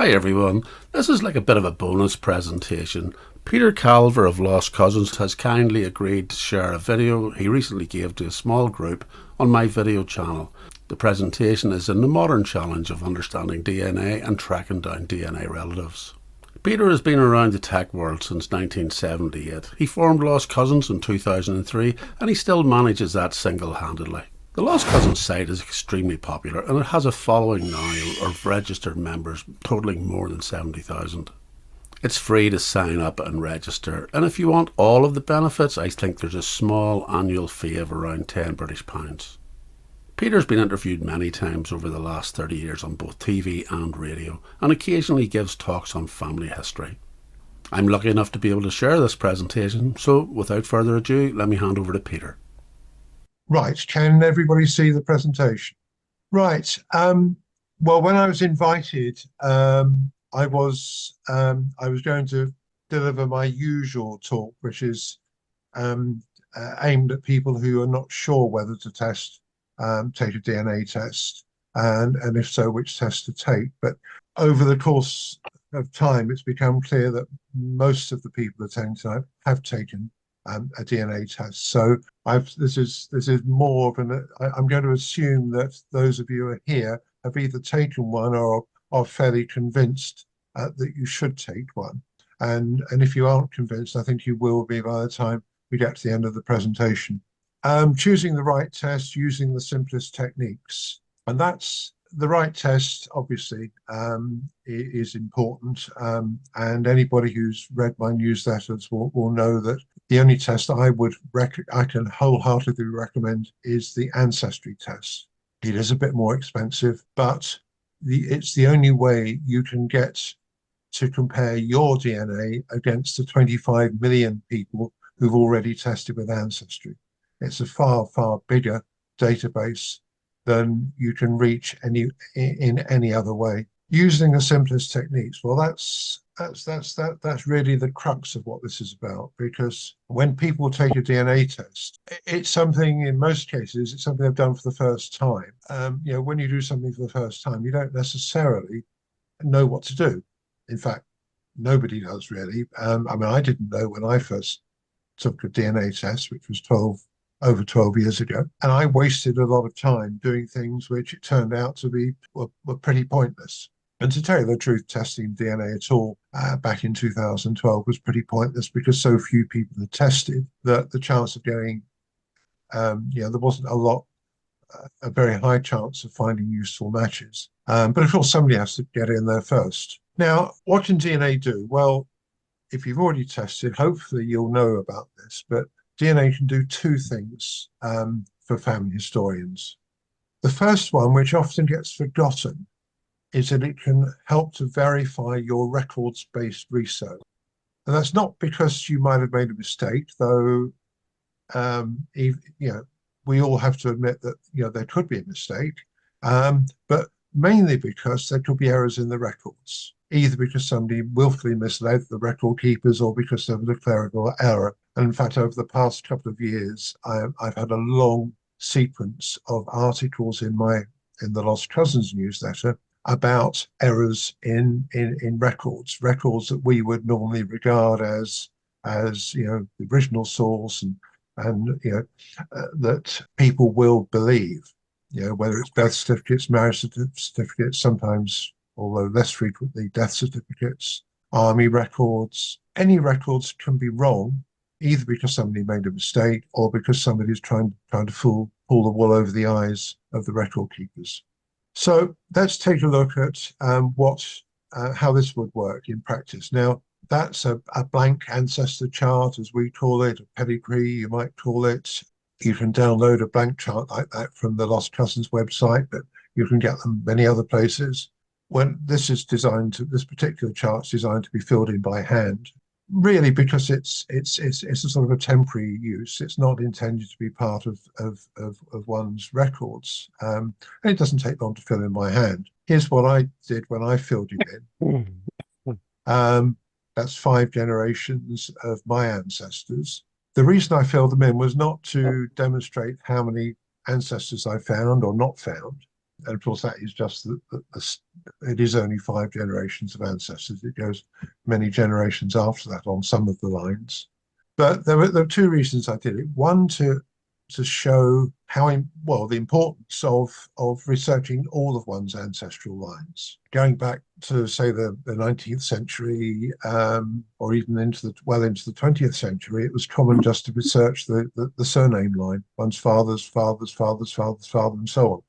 Hi everyone, this is like a bit of a bonus presentation. Peter Calver of Lost Cousins has kindly agreed to share a video he recently gave to a small group on my video channel. The presentation is in the modern challenge of understanding DNA and tracking down DNA relatives. Peter has been around the tech world since 1978. He formed Lost Cousins in 2003 and he still manages that single-handedly. The Lost Cousins site is extremely popular and it has a following now of registered members totalling more than 70,000. It's free to sign up and register, and if you want all of the benefits, I think there's a small annual fee of around £10 British. Peter's been interviewed many times over the last 30 years on both TV and radio, and occasionally gives talks on family history. I'm lucky enough to be able to share this presentation, so without further ado, let me hand over to Peter. Right, can everybody see the presentation? Right, well, when I was invited, I was going to deliver my usual talk, which is aimed at people who are not sure whether to take a DNA test, and if so, which test to take. But over the course of time, it's become clear that most of the people attending tonight have taken a DNA test. So this is more of an. I'm going to assume that those of you who are here have either taken one or are fairly convinced that you should take one. And if you aren't convinced, I think you will be by the time we get to the end of the presentation. Choosing the right test using the simplest techniques, and that's the right test. Obviously, is important. And anybody who's read my newsletters will know that the only test I can wholeheartedly recommend is the ancestry test. It is a bit more expensive, but it's the only way you can get to compare your DNA against the 25 million people who've already tested with ancestry. It's a far, far bigger database than you can reach in any other way. Using the simplest techniques, well, that's really the crux of what this is about, because when people take a DNA test, it's something, in most cases, it's something they've done for the first time. When you do something for the first time, you don't necessarily know what to do. In fact, nobody does really. I didn't know when I first took a DNA test, which was over 12 years ago, and I wasted a lot of time doing things which it turned out to be were pretty pointless. And to tell you the truth, testing DNA at all back in 2012 was pretty pointless because so few people had tested that the chance of getting, there wasn't a very high chance of finding useful matches. But of course, somebody has to get in there first. Now, what can DNA do? Well, if you've already tested, hopefully you'll know about this, but DNA can do two things for family historians. The first one, which often gets forgotten, is that it can help to verify your records-based research. And that's not because you might have made a mistake, though we all have to admit that there could be a mistake, but mainly because there could be errors in the records, either because somebody willfully misled the record keepers or because there was a clerical error. And in fact, over the past couple of years, I've had a long sequence of articles in the Lost Cousins newsletter about errors in records that we would normally regard as the original source and that people will believe, whether it's birth certificates, marriage certificates, sometimes, although less frequently, death certificates, army records. Any records can be wrong, either because somebody made a mistake or because somebody's trying to pull the wool over the eyes of the record keepers. So let's take a look at how this would work in practice. Now, that's a blank ancestor chart, as we call it, a pedigree, you might call it. You can download a blank chart like that from the Lost Cousins website, but you can get them many other places. When this particular chart's designed to be filled in by hand, really because it's a sort of a temporary use. It's not intended to be part of one's records, and it doesn't take long to fill in by hand. Here's what I did when I filled it in. That's 5 generations of my ancestors. The reason I filled them in was not to demonstrate how many ancestors I found or not found. And of course, that is just it is only 5 generations of ancestors. It goes many generations after that on some of the lines. But there were 2 reasons I did it. One, to show the importance of researching all of one's ancestral lines, going back to say the 19th century, or even into the 20th century. It was common just to research the surname line, one's father's father's father's father's father, and so on.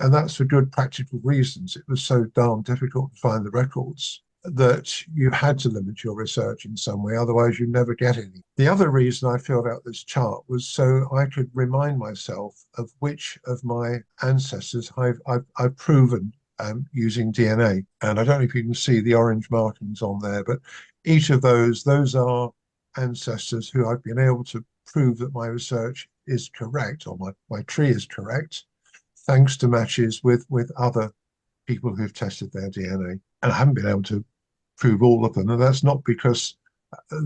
And that's for good practical reasons. It was so darn difficult to find the records that you had to limit your research in some way, otherwise you never get any. The other reason I filled out this chart was so I could remind myself of which of my ancestors I've proven using DNA. And I don't know if you can see the orange markings on there, but each of those are ancestors who I've been able to prove that my research is correct, or my tree is correct, thanks to matches with other people who've tested their DNA. And I haven't been able to prove all of them, and that's not because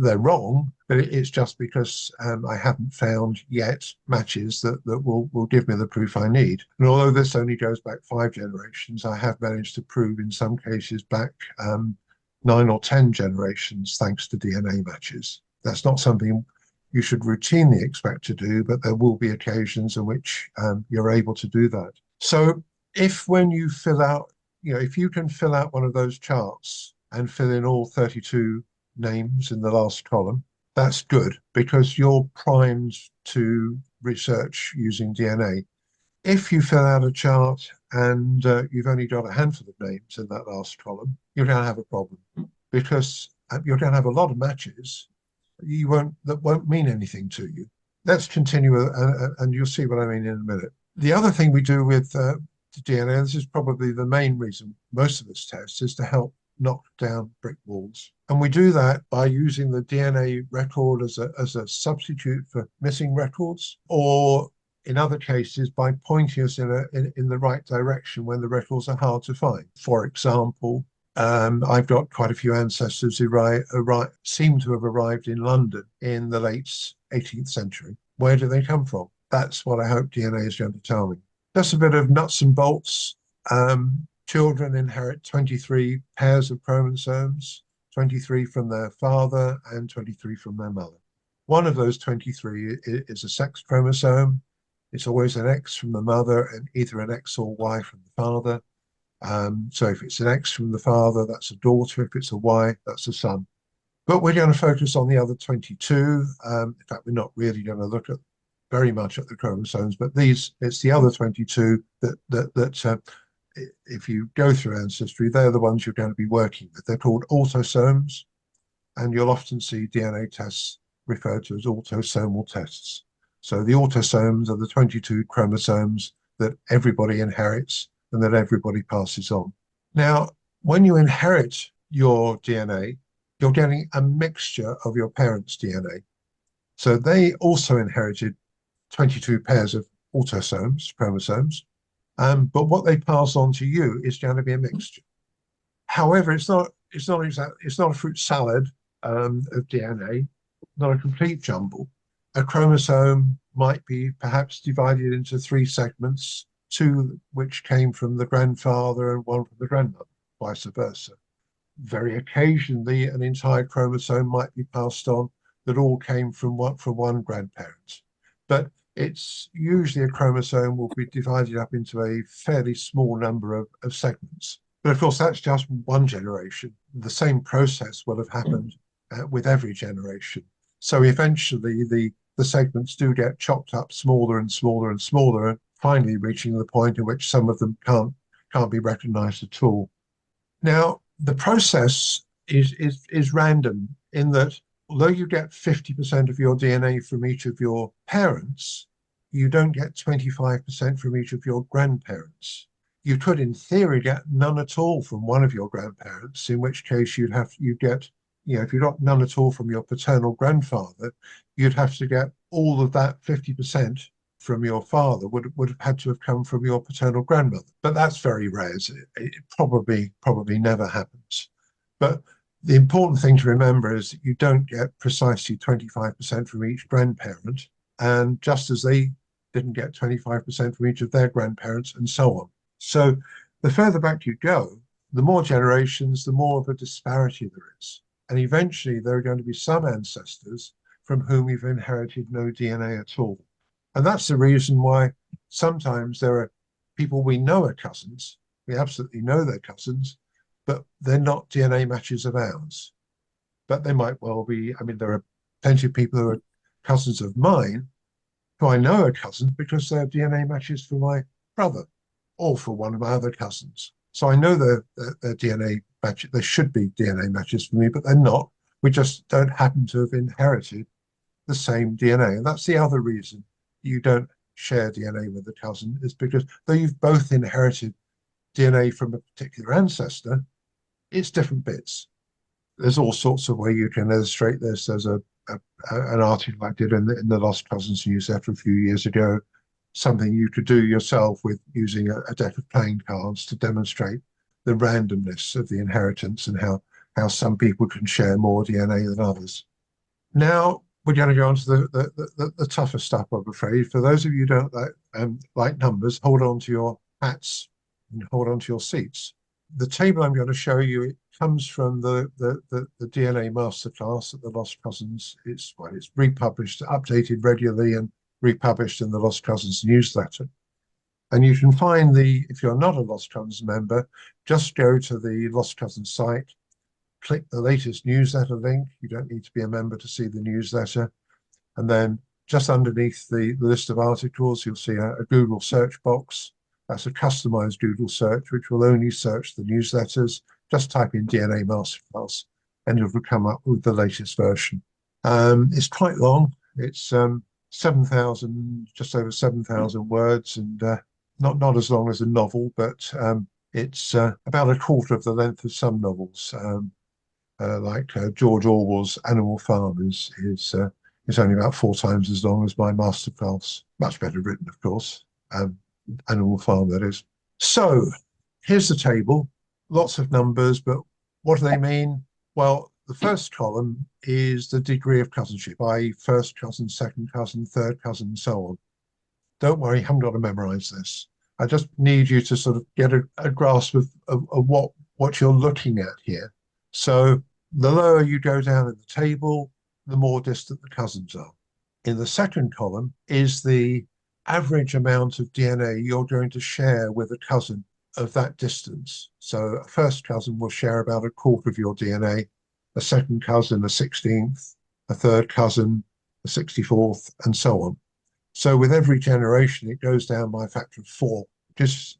they're wrong, but it's just because I haven't found yet matches that will give me the proof I need. And although this only goes back 5 generations, I have managed to prove in some cases back 9 or 10 generations thanks to DNA matches. That's not something you should routinely expect to do, but there will be occasions in which you're able to do that. So when you fill out, if you can fill out one of those charts and fill in all 32 names in the last column, that's good, because you're primed to research using DNA. If you fill out a chart and you've only got a handful of names in that last column, you're going to have a problem, because you're going to have a lot of matches that won't mean anything to you. Let's continue, and you'll see what I mean in a minute. The other thing we do with DNA, this is probably the main reason most of us test, is to help knock down brick walls. And we do that by using the DNA record as a substitute for missing records, or in other cases by pointing us in the right direction when the records are hard to find. For example, I've got quite a few ancestors who seem to have arrived in London in the late 18th century. Where do they come from? That's what I hope DNA is going to tell me. Just a bit of nuts and bolts. Children inherit 23 pairs of chromosomes, 23 from their father and 23 from their mother. One of those 23 is a sex chromosome. It's always an X from the mother and either an X or Y from the father. So if it's an X from the father, that's a daughter. If it's a Y, that's a son. But we're going to focus on the other 22. In fact, we're not really going to look at very much at the chromosomes, but it's the other 22 that if you go through ancestry, they're the ones you're going to be working with. They're called autosomes, and you'll often see DNA tests referred to as autosomal tests. So the autosomes are the 22 chromosomes that everybody inherits and that everybody passes on. Now, when you inherit your DNA, you're getting a mixture of your parents' DNA. So they also inherited 22 pairs of autosomes, chromosomes, but what they pass on to you is going to be a mixture. However, it's not a fruit salad of DNA, not a complete jumble. A chromosome might be perhaps divided into 3 segments, 2 which came from the grandfather and 1 from the grandmother, vice versa. Very occasionally, an entire chromosome might be passed on that all came from one grandparent. But it's usually a chromosome will be divided up into a fairly small number of segments. But of course, that's just one generation. The same process will have happened with every generation. So eventually, the segments do get chopped up smaller and smaller and smaller, and finally reaching the point in which some of them can't be recognized at all. Now, the process is random in that although you get 50% of your DNA from each of your parents, you don't get 25% from each of your grandparents. You could, in theory, get none at all from one of your grandparents, in which case you'd get, if you got none at all from your paternal grandfather, you'd have to get all of that 50% from your father would have had to have come from your paternal grandmother. But that's very rare. It probably never happens. But the important thing to remember is that you don't get precisely 25% from each grandparent, and just as they didn't get 25% from each of their grandparents, and so on. So the further back you go, the more generations, the more of a disparity there is. And eventually there are going to be some ancestors from whom we've inherited no DNA at all. And that's the reason why sometimes there are people we know are cousins, we absolutely know they're cousins, but they're not DNA matches of ours. But they might well be, I mean, there are plenty of people who are cousins of mine who I know are cousins because they're DNA matches for my brother or for one of my other cousins. So I know they're DNA matches. They should be DNA matches for me, but they're not. We just don't happen to have inherited the same DNA. And that's the other reason you don't share DNA with a cousin, is because though you've both inherited DNA from a particular ancestor, it's different bits. There's all sorts of ways you can illustrate this. There's an article I did in the Lost Cousins newsletter a few years ago, something you could do yourself with using a deck of playing cards to demonstrate the randomness of the inheritance and how some people can share more DNA than others. Now we're going to go on to the tougher stuff, I'm afraid. For those of you who don't like numbers, hold on to your hats and hold on to your seats. The table I'm going to show you, it comes from the DNA masterclass at the Lost Cousins. It's republished, updated regularly, and republished in the Lost Cousins newsletter. And you can find if you're not a Lost Cousins member, just go to the Lost Cousins site, click the latest newsletter link. You don't need to be a member to see the newsletter. And then just underneath the list of articles, you'll see a Google search box. That's a customized Google search, which will only search the newsletters. Just type in DNA Masterclass and it will come up with the latest version. It's quite long. It's 7,000, just over 7,000 words, and not as long as a novel, but it's about a quarter of the length of some novels. Like George Orwell's Animal Farm is only about 4 times as long as my masterclass. Much better written, of course. Animal Farm, that is. So here's the table. Lots of numbers, but what do they mean? Well, the first column is the degree of cousinship, i.e. first cousin, second cousin, third cousin, and so on. Don't worry, you haven't got to memorize this. I just need you to sort of get a grasp of what you're looking at here. So the lower you go down in the table, the more distant the cousins are. In the second column is the average amount of DNA you're going to share with a cousin of that distance. So a first cousin will share about a quarter of your DNA, a second cousin a 16th, a third cousin a 64th, and so on. So with every generation, it goes down by a factor of 4, which is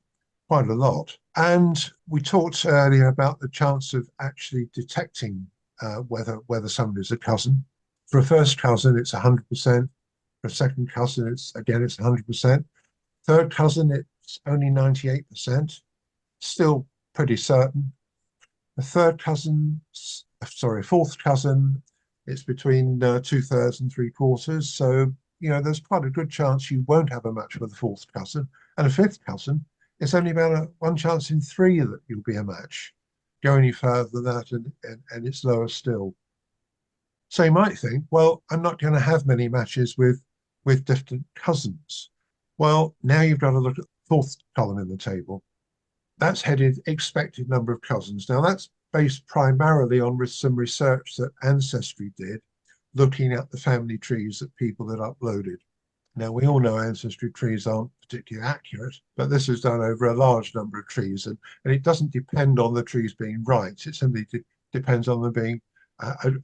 quite a lot. And we talked earlier about the chance of actually detecting whether somebody is a cousin. For a first cousin, it's 100%. For a second cousin, it's 100%. Third cousin, it's only 98%. Still pretty certain. A fourth cousin, it's between 2/3 and 3/4. So, there's quite a good chance you won't have a match with a fourth cousin. And a fifth cousin, it's only about one chance in 3 that you'll be a match. Go any further than that, and it's lower still. So you might think, well, I'm not going to have many matches with distant cousins. Well, now you've got to look at the fourth column in the table. That's headed expected number of cousins. Now that's based primarily on some research that Ancestry did, looking at the family trees that people had uploaded. Now we all know ancestry trees aren't particularly accurate, but this is done over a large number of trees, and it doesn't depend on the trees being right. It simply depends on them being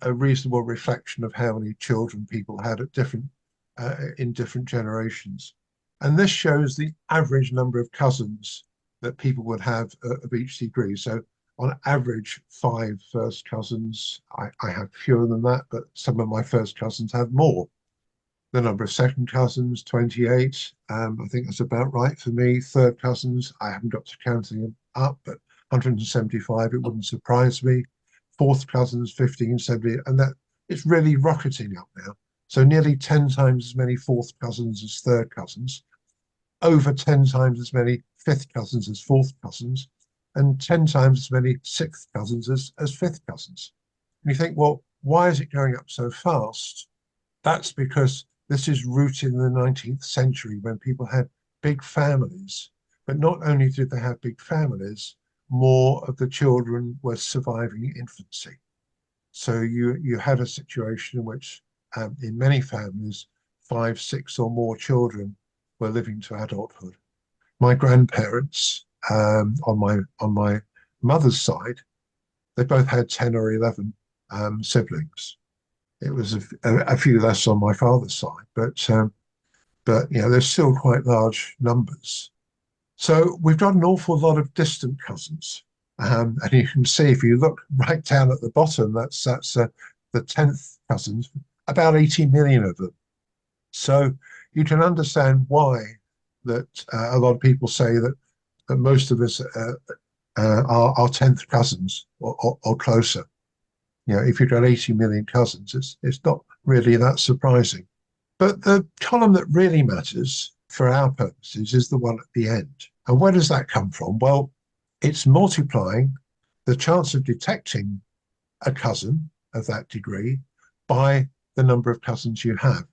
a reasonable reflection of how many children people had at in different generations. And this shows the average number of cousins that people would have of each degree. So on average, 5 first cousins. I have fewer than that, but some of my first cousins have more. The number of second cousins, 28. I think that's about right for me. Third cousins, I haven't got to counting them up, but 175, it wouldn't surprise me. Fourth cousins, 15, 70, and that it's really rocketing up now. So nearly 10 times as many fourth cousins as third cousins, over 10 times as many fifth cousins as fourth cousins, and 10 times as many sixth cousins as fifth cousins. And you think, well, why is it going up so fast? That's because this is rooted in the 19th century when people had big families But not only did they have big families, more of the children were surviving infancy. So you had a situation in which, in many families, 5, 6 or more children were living to adulthood. My grandparents, on my mother's side, they both had 10 or 11 siblings. It was a few less on my father's side, but they're still quite large numbers. So we've got an awful lot of distant cousins. And you can see if you look right down at the bottom, that's the 10th cousins, about 80 million of them. So you can understand why that a lot of people say that most of us are 10th cousins or closer. If you've got 80 million cousins, it's not really that surprising. But the column that really matters for our purposes is the one at the end. And where does that come from? Well, it's multiplying the chance of detecting a cousin of that degree by the number of cousins you have.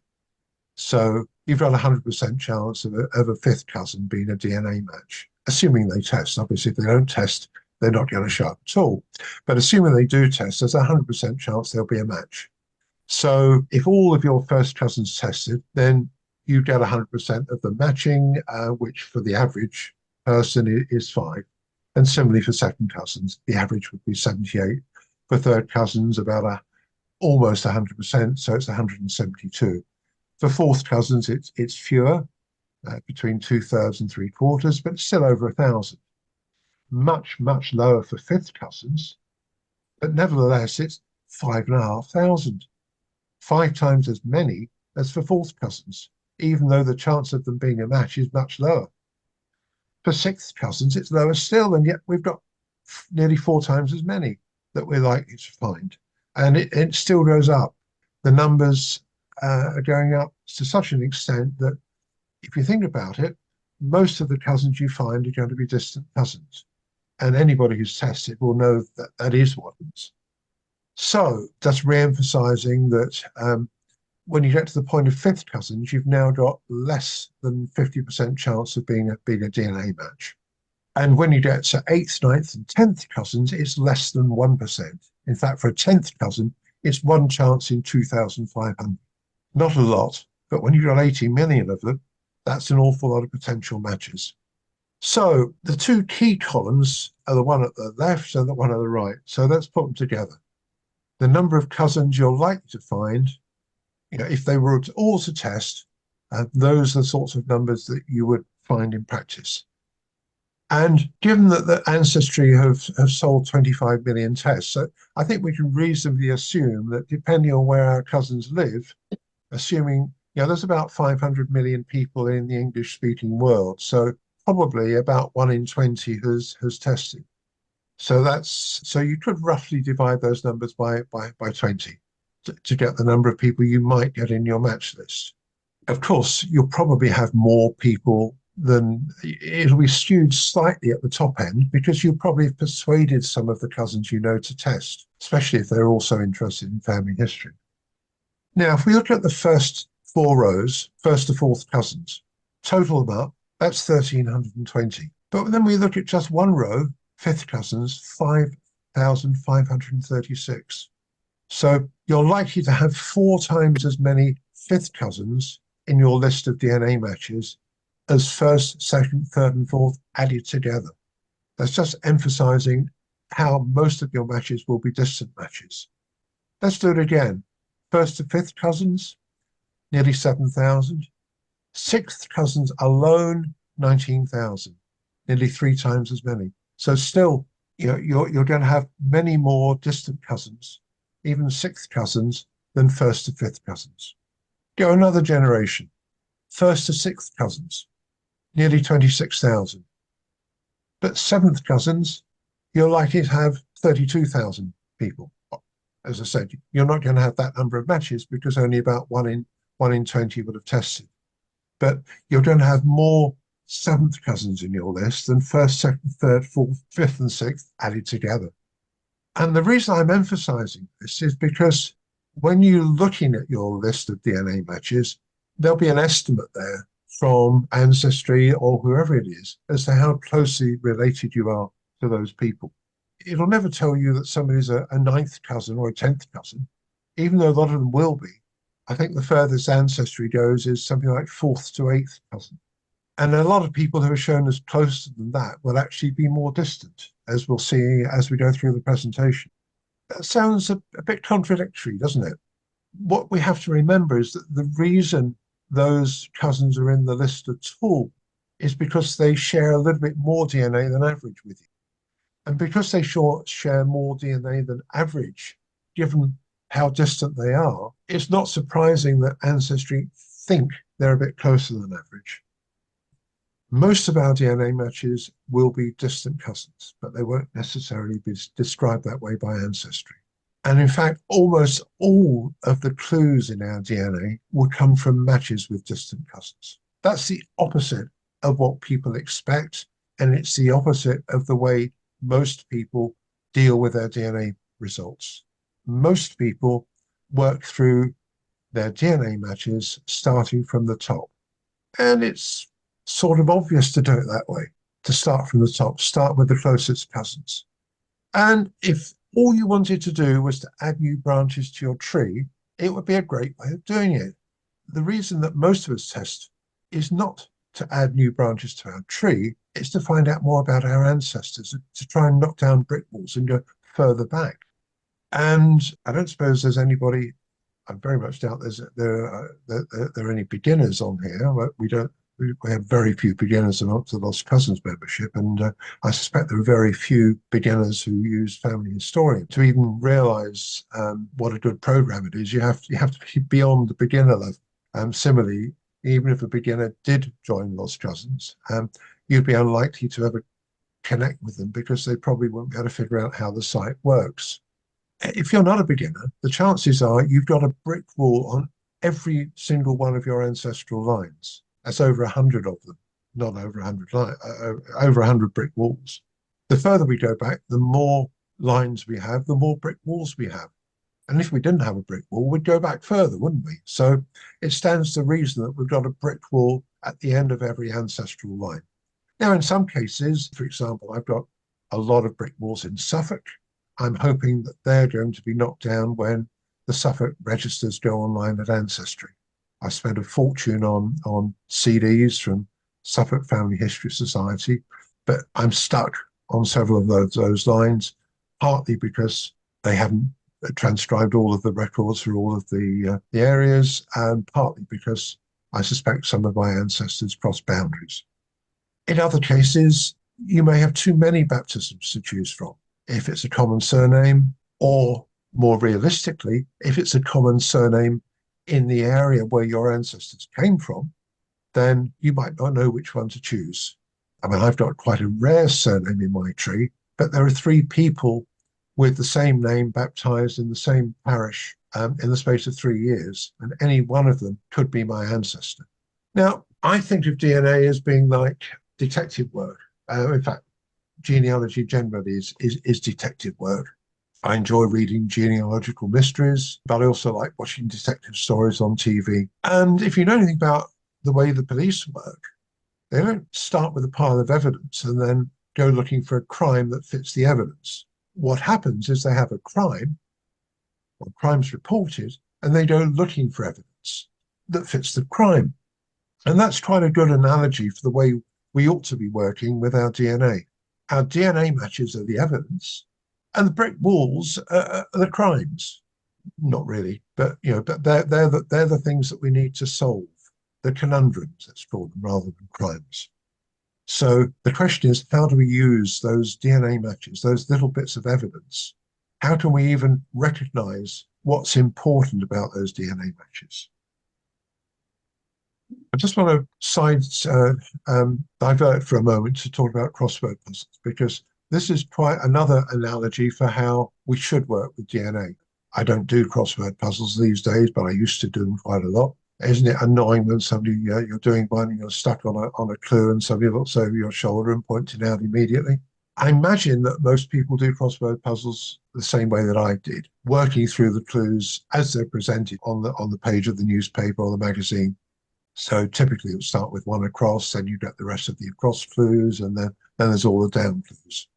So you've got a 100% chance of a fifth cousin being a DNA match, assuming they test. Obviously, if they don't test, they're not going to show up at all. But assuming they do test, there's a 100% chance there'll be a match. So if all of your first cousins tested, then you get 100% of the matching, which for the average person is 5. And similarly for second cousins, the average would be 78. For third cousins, about almost 100%, so it's 172. For fourth cousins, it's fewer, between 2/3 and 3/4, but it's still over 1,000. Much, much lower for fifth cousins, but nevertheless, it's 5,500. 5 times as many as for fourth cousins, even though the chance of them being a match is much lower. For sixth cousins, it's lower still, and yet we've got nearly 4 times as many that we're likely to find. And it still goes up. The numbers are going up to such an extent that if you think about it, most of the cousins you find are going to be distant cousins. And anybody who's tested will know that that is what it is. So that's re-emphasizing that when you get to the point of fifth cousins, you've now got less than 50% chance of being a DNA match. And when you get to 8th, 9th, and 10th cousins, it's less than 1%. In fact, for a 10th cousin, it's 1 chance in 2,500. Not a lot, but when you've got 80 million of them, that's an awful lot of potential matches. So the 2 key columns are the one at the left and the one at the right. So let's put them together. The number of cousins you're likely to find, if they were all to test, those are the sorts of numbers that you would find in practice. And given that the Ancestry have sold 25 million tests, so I think we can reasonably assume that depending on where our cousins live, assuming there's about 500 million people in the English-speaking world, so probably about 1 in 20 has tested. So you could roughly divide those numbers by 20 to get the number of people you might get in your match list. Of course, you'll probably have more people than it'll be skewed slightly at the top end because you'll probably have persuaded some of the cousins you know to test, especially if they're also interested in family history. Now, if we look at the first 4 rows, first to fourth cousins, total them up, that's 1,320. But then we look at just one row, fifth cousins, 5,536. So you're likely to have 4 times as many fifth cousins in your list of DNA matches as first, second, third, and fourth added together. That's just emphasizing how most of your matches will be distant matches. Let's do it again. First to fifth cousins, nearly 7,000. Sixth cousins alone, 19,000, nearly 3 times as many. So still, you're going to have many more distant cousins, even sixth cousins, than first to fifth cousins. Go another generation. First to sixth cousins, nearly 26,000. But seventh cousins, you're likely to have 32,000 people. As I said, you're not going to have that number of matches because only about 1 in 20 would have tested. But you're going to have more seventh cousins in your list than first, second, third, fourth, fifth, and sixth added together. And the reason I'm emphasizing this is because when you're looking at your list of DNA matches, there'll be an estimate there from Ancestry or whoever it is as to how closely related you are to those people. It'll never tell you that somebody's a ninth cousin or a 10th cousin, even though a lot of them will be. I think the furthest Ancestry goes is something like 4th to 8th cousin. And a lot of people who are shown as closer than that will actually be more distant, as we'll see as we go through the presentation. That sounds a bit contradictory, doesn't it? What we have to remember is that the reason those cousins are in the list at all is because they share a little bit more DNA than average with you. And because they share more DNA than average, given how distant they are, it's not surprising that Ancestry think they're a bit closer than average. Most of our DNA matches will be distant cousins, but they won't necessarily be described that way by Ancestry. And in fact, almost all of the clues in our DNA will come from matches with distant cousins. That's the opposite of what people expect, and it's the opposite of the way most people deal with their DNA results. Most people work through their DNA matches starting from the top. And it's sort of obvious to do it that way, to start from the top, start with the closest cousins. And if all you wanted to do was to add new branches to your tree, it would be a great way of doing it. The reason that most of us test is not to add new branches to our tree, it's to find out more about our ancestors, to try and knock down brick walls and go further back. And I don't suppose there's anybody, I very much doubt there are any beginners on here. We have very few beginners amongst the Lost Cousins membership, and I suspect there are very few beginners who use Family Historian. To even realise what a good program it is, you have to be beyond the beginner level. Similarly, even if a beginner did join Lost Cousins, you'd be unlikely to ever connect with them because they probably won't be able to figure out how the site works. If you're not a beginner, the chances are you've got a brick wall on every single one of your ancestral lines. That's over 100 of them, not over 100 over 100 brick walls. The further we go back, the more lines we have, the more brick walls we have. And if we didn't have a brick wall, we'd go back further, wouldn't we? So it stands to reason that we've got a brick wall at the end of every ancestral line. Now, in some cases, for example, I've got a lot of brick walls in Suffolk. I'm hoping that they're going to be knocked down when the Suffolk registers go online at Ancestry. I spent a fortune on CDs from Suffolk Family History Society, but I'm stuck on several of those lines, partly because they haven't transcribed all of the records for all of the areas, and partly because I suspect some of my ancestors crossed boundaries. In other cases, you may have too many baptisms to choose from. If it's a common surname, or more realistically, if it's a common surname in the area where your ancestors came from, then you might not know which one to choose. I mean, I've got quite a rare surname in my tree, but there are 3 people with the same name baptized in the same parish in the space of 3 years, and any one of them could be my ancestor. Now, I think of DNA as being like detective work. In fact, genealogy generally is detective work. I enjoy reading genealogical mysteries, but I also like watching detective stories on TV. And if you know anything about the way the police work, they don't start with a pile of evidence and then go looking for a crime that fits the evidence. What happens is they have a crime, or crime's reported, and they go looking for evidence that fits the crime. And that's quite a good analogy for the way we ought to be working with our DNA. Our DNA matches are the evidence, and the brick walls are the crimes. Not really, but but they're the things that we need to solve, the conundrums, let's call them, rather than crimes. So the question is, how do we use those DNA matches, those little bits of evidence? How can we even recognize what's important about those DNA matches? I just want to divert for a moment to talk about crossword puzzles, because this is quite another analogy for how we should work with DNA. I don't do crossword puzzles these days, but I used to do them quite a lot. Isn't it annoying when somebody you're doing one and you're stuck on a clue and somebody looks over your shoulder and points it out immediately? I imagine that most people do crossword puzzles the same way that I did, working through the clues as they're presented on the page of the newspaper or the magazine. So typically it would start with one across, then you get the rest of the across clues, and then there's all the down clues.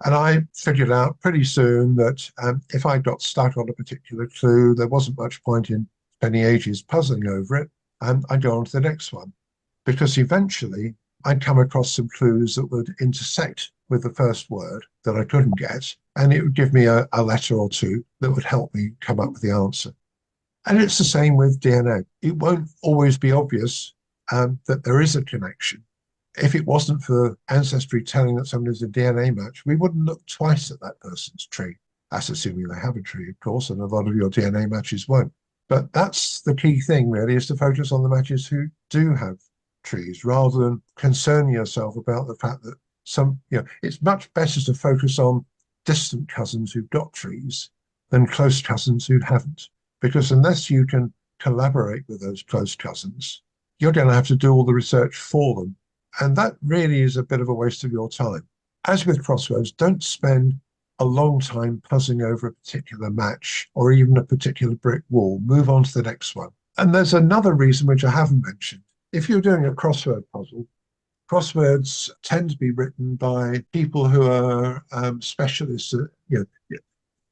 And I figured out pretty soon that if I got stuck on a particular clue, there wasn't much point in spending ages puzzling over it, and I'd go on to the next one. Because eventually I'd come across some clues that would intersect with the first word that I couldn't get, and it would give me a letter or two that would help me come up with the answer. And it's the same with DNA. It won't always be obvious that there is a connection. If it wasn't for Ancestry telling that somebody's a DNA match, we wouldn't look twice at that person's tree. That's assuming they have a tree, of course, and a lot of your DNA matches won't. But that's the key thing, really, is to focus on the matches who do have trees rather than concern yourself about the fact that it's much better to focus on distant cousins who've got trees than close cousins who haven't. Because unless you can collaborate with those close cousins, you're going to have to do all the research for them. And that really is a bit of a waste of your time. As with crosswords, don't spend a long time puzzling over a particular match or even a particular brick wall. Move on to the next one. And there's another reason which I haven't mentioned. If you're doing a crossword puzzle, crosswords tend to be written by people who are specialists.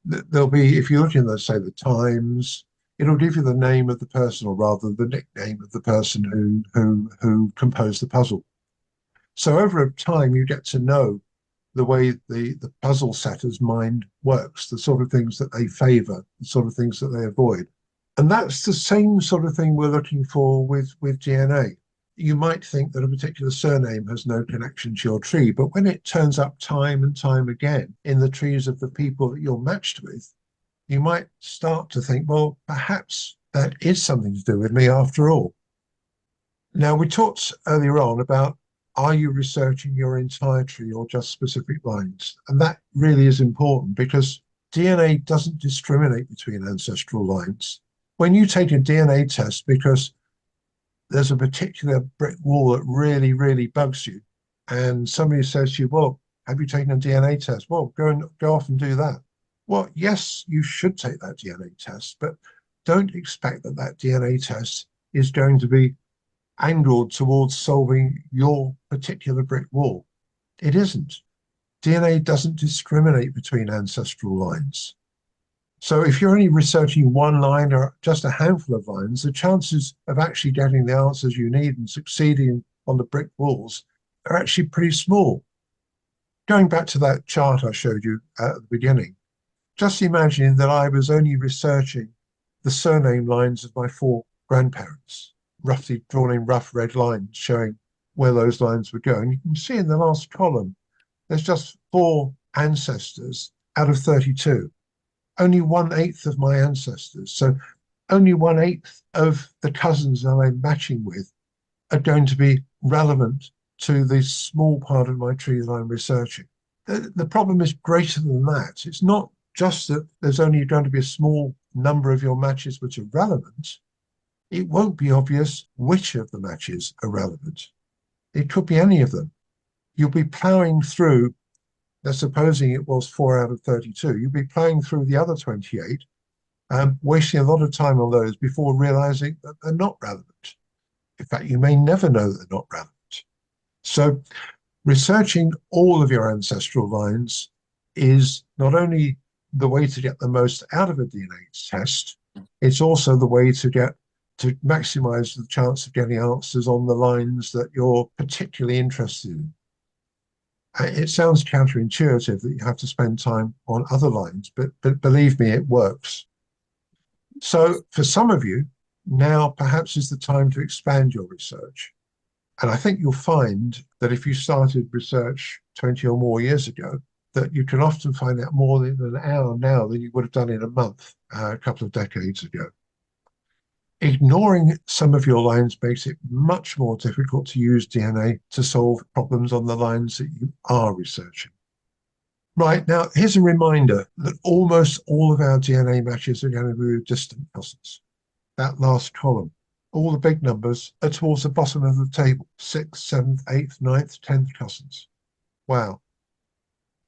There'll be, if you look in, let's say, the Times, it'll give you the name of the person, or rather the nickname of the person who composed the puzzle. So over time, you get to know the way the puzzle setter's mind works, the sort of things that they favor, the sort of things that they avoid. And that's the same sort of thing we're looking for with DNA. You might think that a particular surname has no connection to your tree, but when it turns up time and time again in the trees of the people that you're matched with, you might start to think, well, perhaps that is something to do with me after all. Now, we talked earlier on about, are you researching your entire tree or just specific lines? And that really is important because DNA doesn't discriminate between ancestral lines. When you take a DNA test because there's a particular brick wall that really, really bugs you, and somebody says to you, well, have you taken a DNA test? Well, go off and do that. Well, yes, you should take that DNA test, but don't expect that that DNA test is going to be angled towards solving your particular brick wall. It isn't. DNA doesn't discriminate between ancestral lines. So if you're only researching one line or just a handful of lines, the chances of actually getting the answers you need and succeeding on the brick walls are actually pretty small. Going back to that chart I showed you at the beginning, just imagine that I was only researching the surname lines of my 4 grandparents, roughly drawn in rough red lines showing where those lines were going. You can see in the last column, there's just 4 ancestors out of 32. Only 1/8 of my ancestors. So only 1/8 of the cousins that I'm matching with are going to be relevant to the small part of my tree that I'm researching. The problem is greater than that. It's not just that there's only going to be a small number of your matches which are relevant. It won't be obvious which of the matches are relevant. It could be any of them. You'll be plowing through, supposing it was 4 out of 32, you'll be plowing through the other 28, wasting a lot of time on those before realizing that they're not relevant. In fact, you may never know that they're not relevant. So researching all of your ancestral lines is not only the way to get the most out of a DNA test, it's also the way to maximize the chance of getting answers on the lines that you're particularly interested in. It sounds counterintuitive that you have to spend time on other lines, but believe me, it works. So for some of you, now perhaps is the time to expand your research. And I think you'll find that if you started research 20 or more years ago, that you can often find out more in an hour now than you would have done in a month a couple of decades ago. Ignoring some of your lines makes it much more difficult to use DNA to solve problems on the lines that you are researching. Right, now here's a reminder that almost all of our DNA matches are going to be with distant cousins. That last column, all the big numbers are towards the bottom of the table, 6th, 7th, 8th, 9th, 10th cousins. Wow.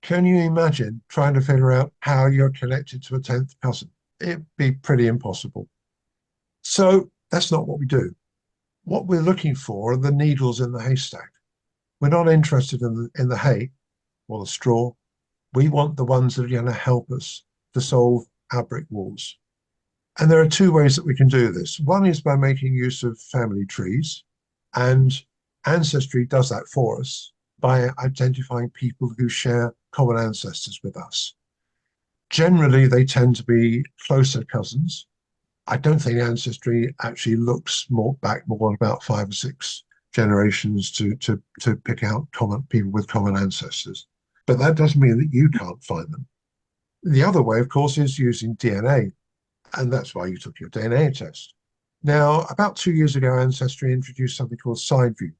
Can you imagine trying to figure out how you're connected to a 10th cousin? It'd be pretty impossible. So that's not what we do. What we're looking for are the needles in the haystack. We're not interested in the hay or the straw. We want the ones that are going to help us to solve our brick walls. And there are two ways that we can do this. One is by making use of family trees, and Ancestry does that for us by identifying people who share common ancestors with us. Generally, they tend to be closer cousins. I don't think Ancestry actually looks more than about 5 or 6 generations to pick out common people with common ancestors. But that doesn't mean that you can't find them. The other way, of course, is using DNA, and that's why you took your DNA test. Now, about 2 years ago, Ancestry introduced something called side view.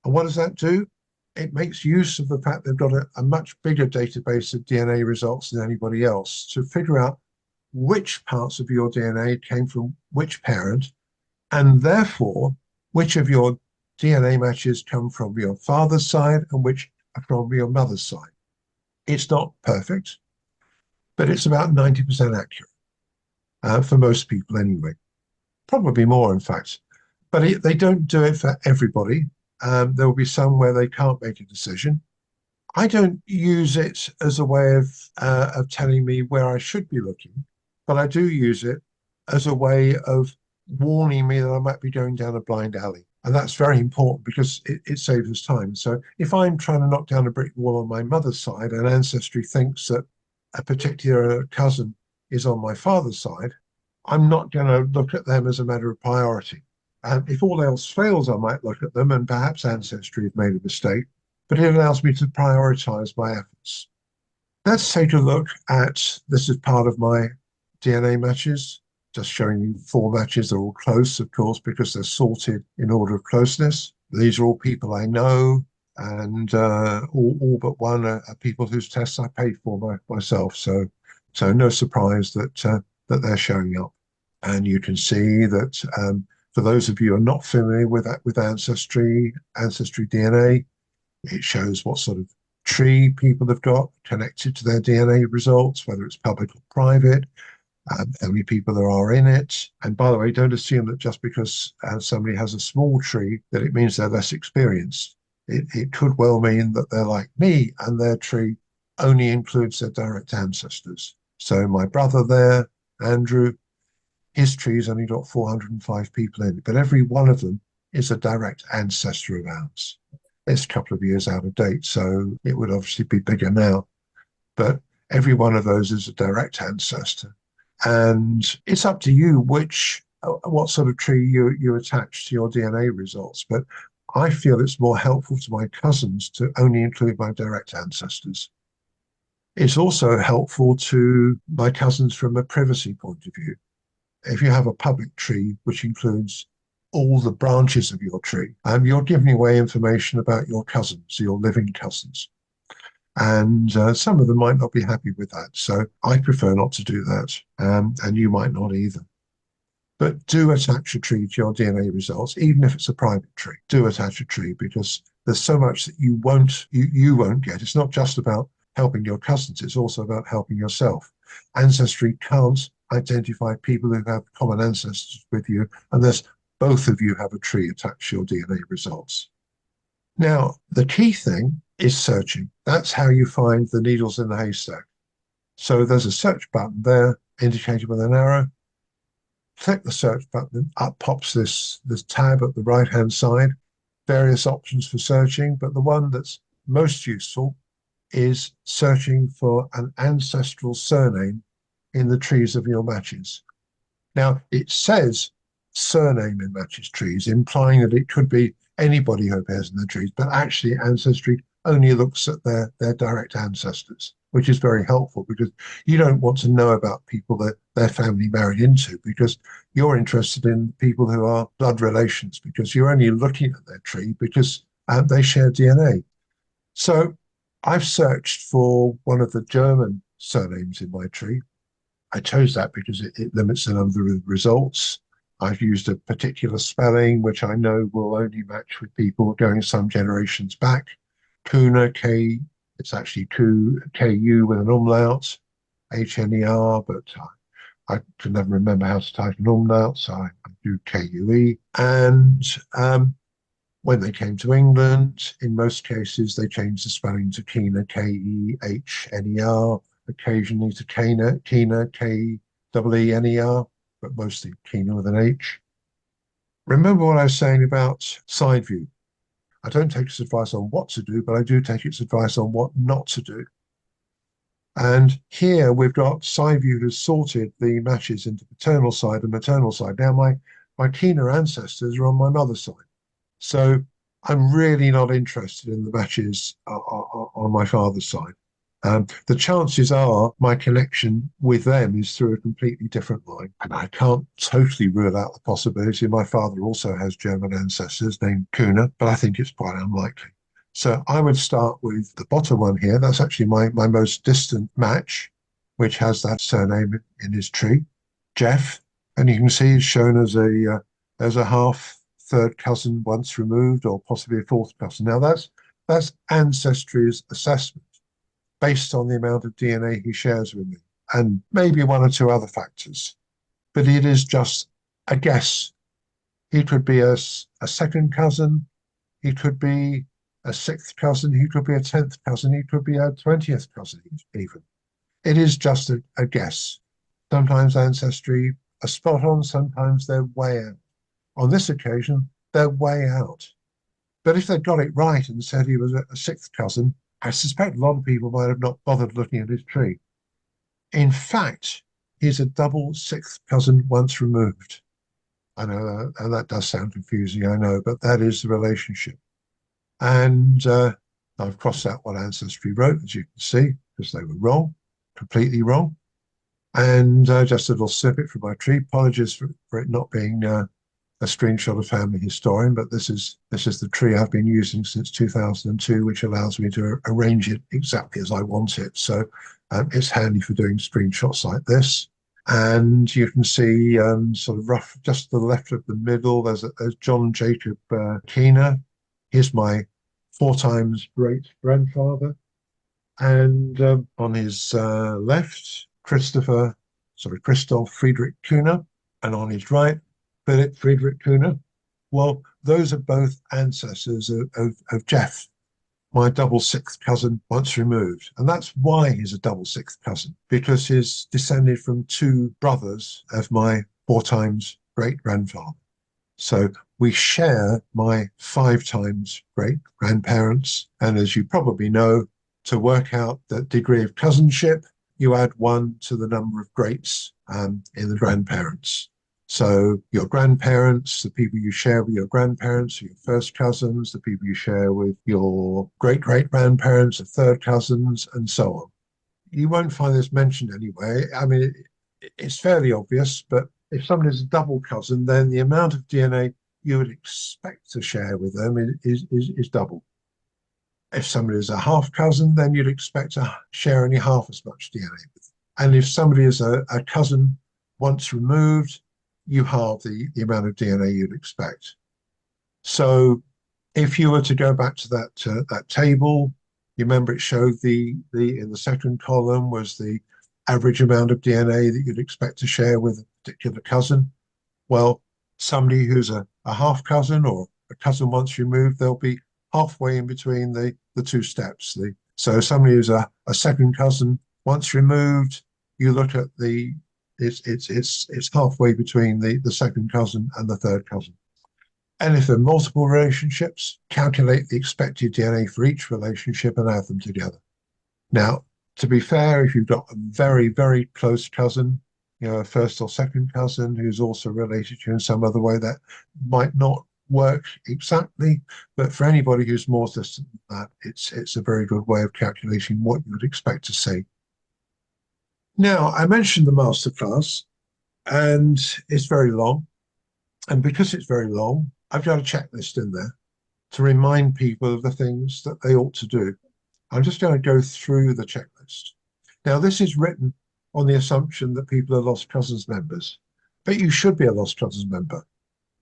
And what does that do? It makes use of the fact they've got a much bigger database of DNA results than anybody else to figure out which parts of your DNA came from which parent, and therefore which of your DNA matches come from your father's side and which are from your mother's side. It's not perfect, but it's about 90% accurate for most people anyway. Probably more, in fact. But they don't do it for everybody. There will be some where they can't make a decision. I don't use it as a way of telling me where I should be looking, but I do use it as a way of warning me that I might be going down a blind alley. And that's very important because it saves us time. So if I'm trying to knock down a brick wall on my mother's side and Ancestry thinks that a particular cousin is on my father's side, I'm not going to look at them as a matter of priority. And if all else fails, I might look at them and perhaps Ancestry have made a mistake, but it allows me to prioritize my efforts. Let's take a look at, this is part of my DNA matches, just showing you 4 matches. They're all close, of course, because they're sorted in order of closeness. These are all people I know, and all but one are people whose tests I paid for myself. So no surprise that they're showing up. And you can see that for those of you who are not familiar with Ancestry DNA, it shows what sort of tree people have got connected to their DNA results, whether it's public or private, how many people there are in it. And by the way, don't assume that just because somebody has a small tree that it means they're less experienced. It could well mean that they're like me and their tree only includes their direct ancestors. So my brother there, Andrew, his tree's only got 405 people in it, but every one of them is a direct ancestor of ours. It's a couple of years out of date, so it would obviously be bigger now. But every one of those is a direct ancestor. And it's up to you what sort of tree you attach to your DNA results. But I feel it's more helpful to my cousins to only include my direct ancestors. It's also helpful to my cousins from a privacy point of view. If you have a public tree, which includes all the branches of your tree, you're giving away information about your cousins, your living cousins. And some of them might not be happy with that. So I prefer not to do that. And you might not either. But do attach a tree to your DNA results, even if it's a private tree. Do attach a tree because there's so much that you won't get. It's not just about helping your cousins, it's also about helping yourself. Ancestry can't identify people who have common ancestors with you unless both of you have a tree attached to your DNA results. Now, the key thing is searching. That's how you find the needles in the haystack. So there's a search button there indicated with an arrow. Click the search button, up pops this tab at the right-hand side, various options for searching, but the one that's most useful is searching for an ancestral surname in the trees of your matches. Now, it says surname in matches trees, implying that it could be anybody who appears in the trees, but actually Ancestry only looks at their direct ancestors, which is very helpful because you don't want to know about people that their family married into because you're interested in people who are blood relations because you're only looking at their tree because they share DNA. So I've searched for one of the German surnames in my tree. I chose that because it limits the number of results. I've used a particular spelling, which I know will only match with people going some generations back. Kuna, it's actually Ku, Ku with an umlaut, HNER, but I can never remember how to type an umlaut, so I do KUE. And when they came to England, in most cases, they changed the spelling to Keener, Kehner, occasionally to Keener, Keener, but mostly Keener with an H. Remember what I was saying about side view. I don't take its advice on what to do, but I do take its advice on what not to do. And here we've got side view has sorted the matches into paternal side and maternal side. Now my Keener ancestors are on my mother's side. So I'm really not interested in the matches on my father's side. The chances are my connection with them is through a completely different line. And I can't totally rule out the possibility my father also has German ancestors named Kuhner, but I think it's quite unlikely. So I would start with the bottom one here. That's actually my most distant match, which has that surname in his tree, Jeff. And you can see he's shown as a half third cousin once removed, or possibly a fourth cousin. Now that's ancestry's assessment based on the amount of DNA he shares with me, and maybe one or two other factors. But it is just a guess. He could be a second cousin. He could be a sixth cousin. He could be a 10th cousin. He could be a 20th cousin even. It is just a guess. Sometimes ancestry are spot on. Sometimes they're way out. On this occasion, they're way out. But if they'd got it right and said he was a sixth cousin, I suspect a lot of people might have not bothered looking at his tree. In fact, he's a double sixth cousin once removed. I know that does sound confusing, I know, but that is the relationship. And I've crossed out what Ancestry wrote, as you can see, because they were wrong, completely wrong. And just a little snippet from my tree. Apologies for it not being a screenshot of Family Historian, but this is the tree I've been using since 2002, which allows me to arrange it exactly as I want it. So it's handy for doing screenshots like this. And you can see sort of rough, just to the left of the middle, there's John Jacob Keener. Here's my 4 times great grandfather. And on his left, Christoph Friedrich Kuhner, and on his right, Philip Friedrich Kuhner. Well, those are both ancestors of Jeff, my double sixth cousin once removed. And that's why he's a double sixth cousin, because he's descended from 2 brothers of my 4 times great grandfather. So we share my 5 times great grandparents. And as you probably know, to work out the degree of cousinship, you add 1 to the number of greats in the grandparents. So your grandparents, the people you share with your grandparents, are your first cousins, the people you share with your great-great-grandparents are third cousins, and so on. You won't find this mentioned anyway. I mean, it's fairly obvious, but if someone is a double cousin, then the amount of DNA you would expect to share with them is double. If somebody is a half cousin, then you'd expect to share only half as much DNA with them. And if somebody is a cousin once removed, you halve the amount of DNA you'd expect. So if you were to go back to that table, you remember it showed in the second column was the average amount of DNA that you'd expect to share with a particular cousin. Well, somebody who's a half cousin or a cousin once removed, they'll be halfway in between the 2 steps. So somebody who's a second cousin once removed, you look at it's halfway between the second cousin and the third cousin. And if there are multiple relationships, calculate the expected DNA for each relationship and add them together. Now, to be fair, if you've got a very, very close cousin, a first or second cousin who's also related to you in some other way, that might not work exactly, but for anybody who's more distant than that, it's a very good way of calculating what you would expect to see. Now, I mentioned the masterclass, and it's very long. And because it's very long, I've got a checklist in there to remind people of the things that they ought to do. I'm just going to go through the checklist. Now, this is written on the assumption that people are Lost Cousins members, but you should be a Lost Cousins member,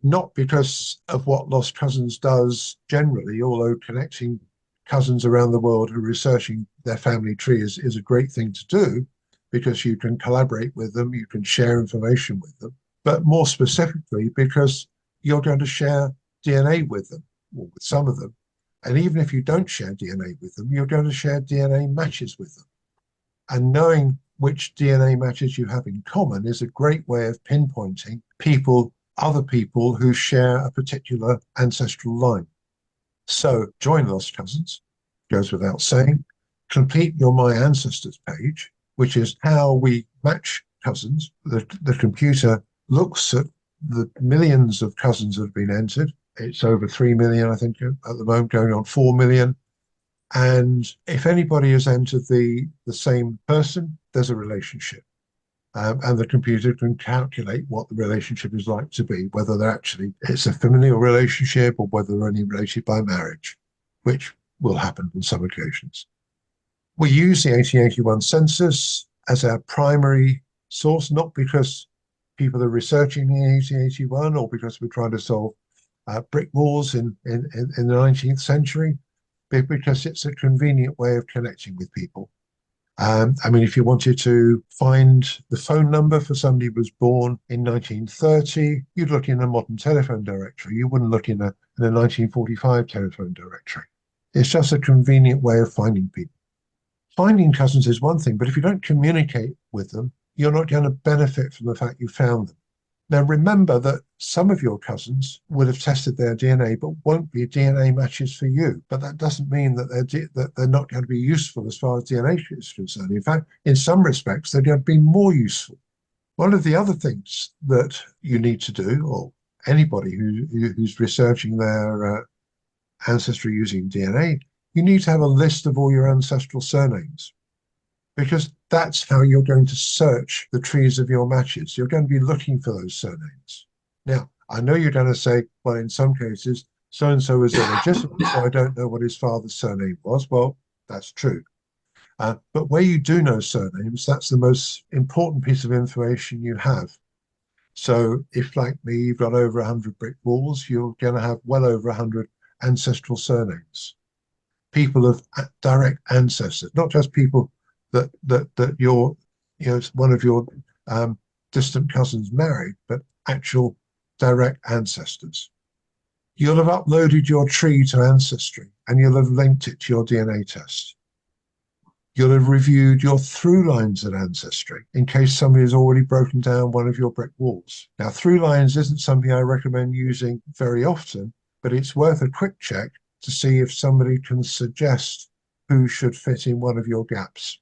not because of what Lost Cousins does generally, although connecting cousins around the world who are researching their family tree is a great thing to do, because you can collaborate with them, you can share information with them, but more specifically because you're going to share DNA with them, or with some of them. And even if you don't share DNA with them, you're going to share DNA matches with them. And knowing which DNA matches you have in common is a great way of pinpointing other people who share a particular ancestral line. So join Lost Cousins, goes without saying. Complete your My Ancestors page, which is how we match cousins. The computer looks at the millions of cousins that have been entered. It's over 3 million, I think, at the moment, going on 4 million. And if anybody has entered the same person, there's a relationship. And the computer can calculate what the relationship is like to be, whether it's a familial relationship or whether they're only related by marriage, which will happen on some occasions. We use the 1881 census as our primary source, not because people are researching in 1881 or because we're trying to solve brick walls in the 19th century, but because it's a convenient way of connecting with people. I mean, if you wanted to find the phone number for somebody who was born in 1930, you'd look in a modern telephone directory. You wouldn't look in a 1945 telephone directory. It's just a convenient way of finding people. Finding cousins is one thing, but if you don't communicate with them, you're not going to benefit from the fact you found them. Now, remember that some of your cousins would have tested their DNA, but won't be DNA matches for you. But that doesn't mean that they're not going to be useful as far as DNA is concerned. In fact, in some respects, they're going to be more useful. One of the other things that you need to do, or anybody who's researching their ancestry using DNA, you need to have a list of all your ancestral surnames, because that's how you're going to search the trees of your matches. You're going to be looking for those surnames. Now, I know you're going to say, well, in some cases, so-and-so is illegitimate, so I don't know what his father's surname was. Well, that's true. But where you do know surnames, that's the most important piece of information you have. So if, like me, you've got over 100 brick walls, you're going to have well over 100 ancestral surnames. People of direct ancestors, not just people that one of your distant cousins married, but actual direct ancestors. You'll have uploaded your tree to Ancestry and you'll have linked it to your DNA test. You'll have reviewed your through lines at Ancestry in case somebody has already broken down one of your brick walls. Now, through lines isn't something I recommend using very often, but it's worth a quick check to see if somebody can suggest who should fit in one of your gaps.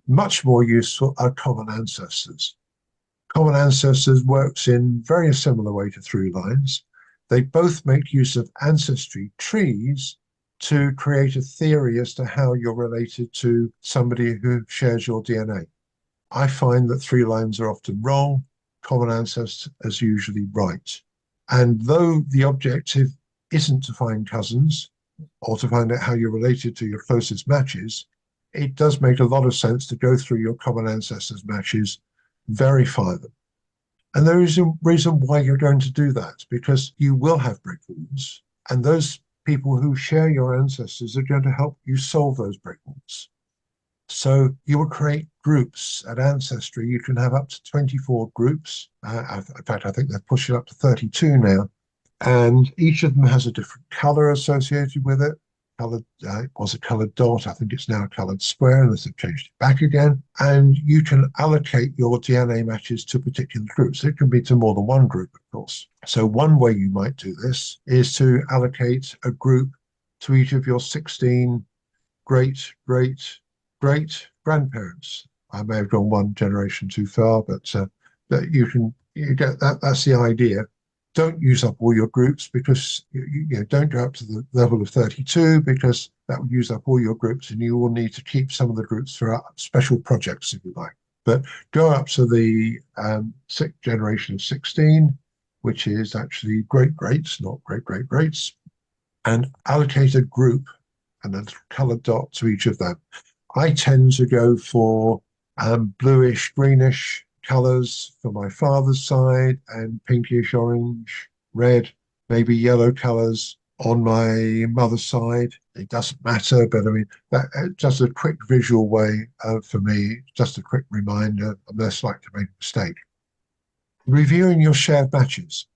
Much more useful are common ancestors. Common ancestors works in very similar way to through lines. They both make use of ancestry trees to create a theory as to how you're related to somebody who shares your DNA. I find that through lines are often wrong, common ancestors is usually right. And though the objective isn't to find cousins or to find out how you're related to your closest matches, it does make a lot of sense to go through your common ancestors matches, verify them. And there is a reason why you're going to do that, because you will have brick walls, and those people who share your ancestors are going to help you solve those brick walls. So you will create groups at Ancestry. You can have up to 24 groups. In fact, I think they're pushing up to 32 now. And each of them has a different color associated with it. It was a colored dot. I think it's now a colored square, unless they've changed it back again. And you can allocate your DNA matches to particular groups. It can be to more than one group, of course. So one way you might do this is to allocate a group to each of your 16 great-great-great-grandparents. I may have gone one generation too far, but that you get that. That's the idea. Don't use up all your groups, because you don't go up to the level of 32, because that would use up all your groups, and you will need to keep some of the groups for special projects, if you like. But go up to the sixth generation of 16, which is actually great-greats, not great-great-greats, and allocate a group and a colored dot to each of them. I tend to go for bluish, greenish colors for my father's side, and pinkish, orange, red, maybe yellow colors on my mother's side. It doesn't matter, but I mean, that just a quick visual way for me, just a quick reminder, I'm less likely to make a mistake. Reviewing your shared matches.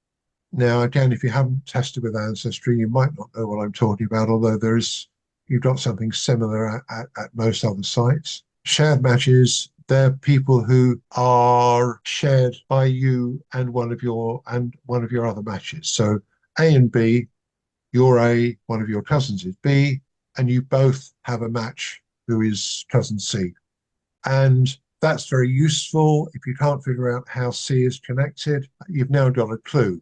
Now, again, if you haven't tested with Ancestry, you might not know what I'm talking about, although you've got something similar at most other sites. Shared matches, they're people who are shared by you and one of your other matches. So A and B, you're A, one of your cousins is B, and you both have a match who is cousin C. And that's very useful. If you can't figure out how C is connected, you've now got a clue.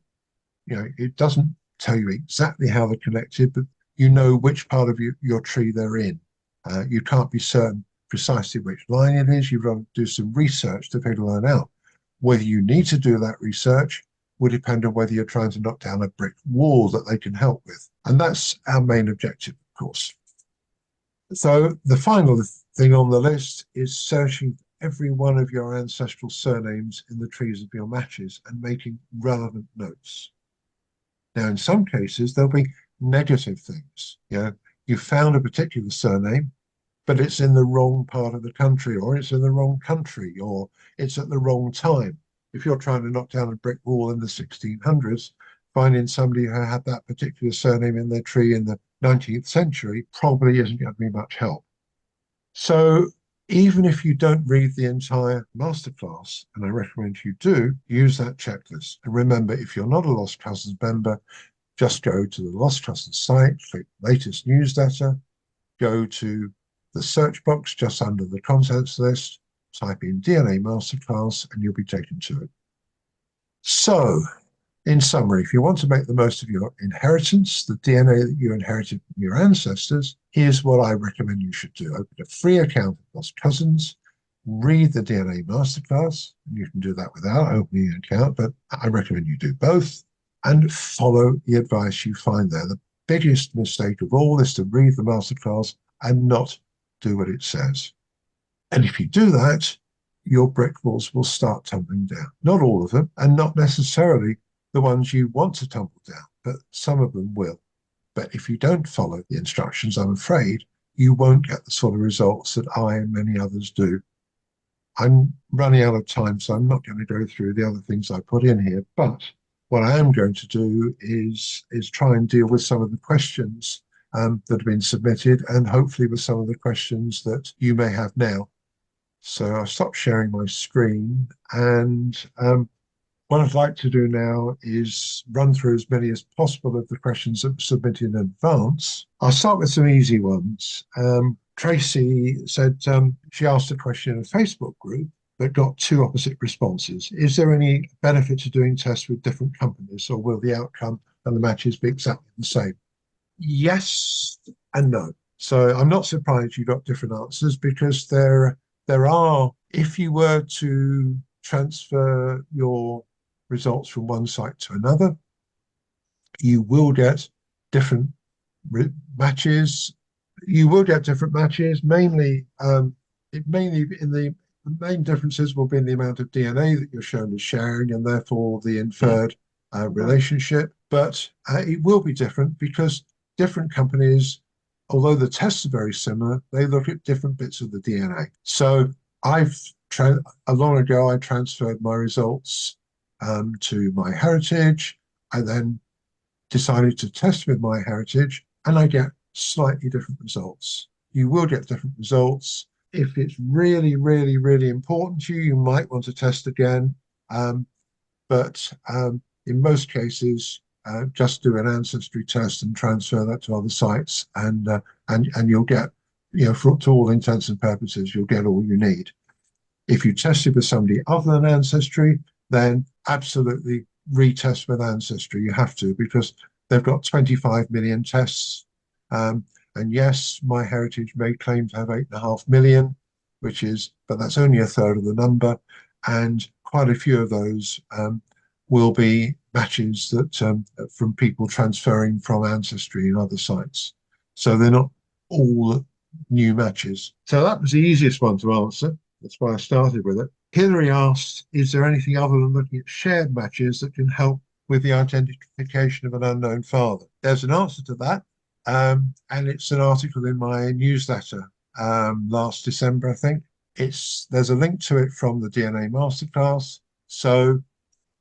It doesn't tell you exactly how they're connected, but you know which part of your tree they're in. You can't be certain precisely which line it is. You've got to do some research to figure that out. Whether you need to do that research will depend on whether you're trying to knock down a brick wall that they can help with. And that's our main objective, of course. So the final thing on the list is searching every one of your ancestral surnames in the trees of your matches and making relevant notes. Now, in some cases, there'll be negative things. You found a particular surname, but it's in the wrong part of the country, or it's in the wrong country, or it's at the wrong time. If you're trying to knock down a brick wall in the 1600s, finding somebody who had that particular surname in their tree in the 19th century probably isn't going to be much help. So even if you don't read the entire masterclass, and I recommend you do, use that checklist. And remember, if you're not a Lost Cousins member, just go to the Lost Cousins site, click latest newsletter, go to the search box just under the contents list, type in DNA Masterclass, and you'll be taken to it. So, in summary, if you want to make the most of your inheritance, the DNA that you inherited from your ancestors, here's what I recommend you should do. Open a free account of Lost Cousins, read the DNA Masterclass, and you can do that without opening an account, but I recommend you do both, and follow the advice you find there. The biggest mistake of all is to read the Masterclass and not do what it says. And if you do that, your brick walls will start tumbling down. Not all of them, and not necessarily the ones you want to tumble down, but some of them will. But if you don't follow the instructions, I'm afraid you won't get the sort of results that I and many others do. I'm running out of time, so I'm not going to go through the other things I put in here, but what I am going to do is try and deal with some of the questions that have been submitted, and hopefully with some of the questions that you may have now. So I'll stop sharing my screen, and what I'd like to do now is run through as many as possible of the questions that were submitted in advance. I'll start with some easy ones. Tracy said she asked a question in a Facebook group but got two opposite responses. Is there any benefit to doing tests with different companies, or will the outcome and the matches be exactly the same? Yes and no. So I'm not surprised you got different answers, because there are, if you were to transfer your results from one site to another, you will get different matches. You will get different matches. Mainly the main differences will be in the amount of DNA that you're shown as sharing, and therefore the inferred relationship. But it will be different because different companies, although the tests are very similar, they look at different bits of the DNA. So long ago, I transferred my results to MyHeritage. I then decided to test with MyHeritage, and I get slightly different results. You will get different results. If it's really, really, really important to you, you might want to test again. But in most cases, just do an ancestry test and transfer that to other sites, and you'll get, to all intents and purposes, you'll get all you need. If you tested with somebody other than Ancestry, then absolutely retest with Ancestry. You have to, because they've got 25 million tests. And yes, MyHeritage may claim to have 8.5 million, but that's only a third of the number. And quite a few of those will be matches that from people transferring from Ancestry and other sites. So they're not all new matches. So that was the easiest one to answer. That's why I started with it. Hillary asked, is there anything other than looking at shared matches that can help with the identification of an unknown father? There's an answer to that, and it's an article in my newsletter last December, I think. There's a link to it from the DNA Masterclass. So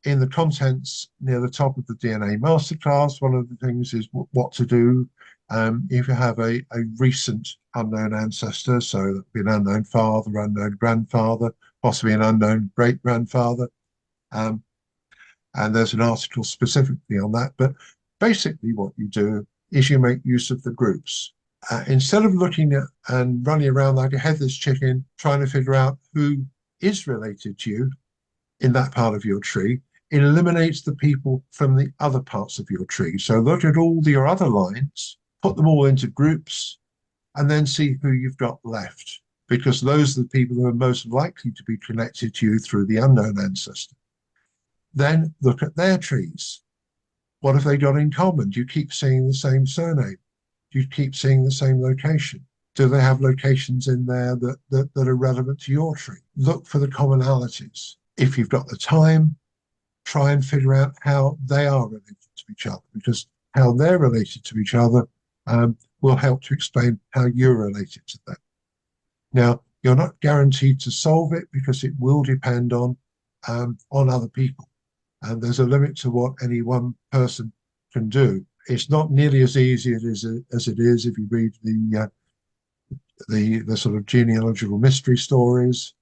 in the contents near the top of the DNA Masterclass, one of the things is what to do if you have a recent unknown ancestor, so that would be an unknown father, unknown grandfather, possibly an unknown great-grandfather. And there's an article specifically on that. But basically what you do is you make use of the groups. Instead of looking at and running around like a headless chicken, trying to figure out who is related to you in that part of your tree, it eliminates the people from the other parts of your tree. So look at all your other lines, put them all into groups, and then see who you've got left, because those are the people who are most likely to be connected to you through the unknown ancestor. Then look at their trees. What have they got in common? Do you keep seeing the same surname? Do you keep seeing the same location? Do they have locations in there that are relevant to your tree? Look for the commonalities. If you've got the time, try and figure out how they are related to each other, because how they're related to each other will help to explain how you're related to them. Now, you're not guaranteed to solve it because it will depend on other people. And there's a limit to what any one person can do. It's not nearly as easy as it is if you read the sort of genealogical mystery stories.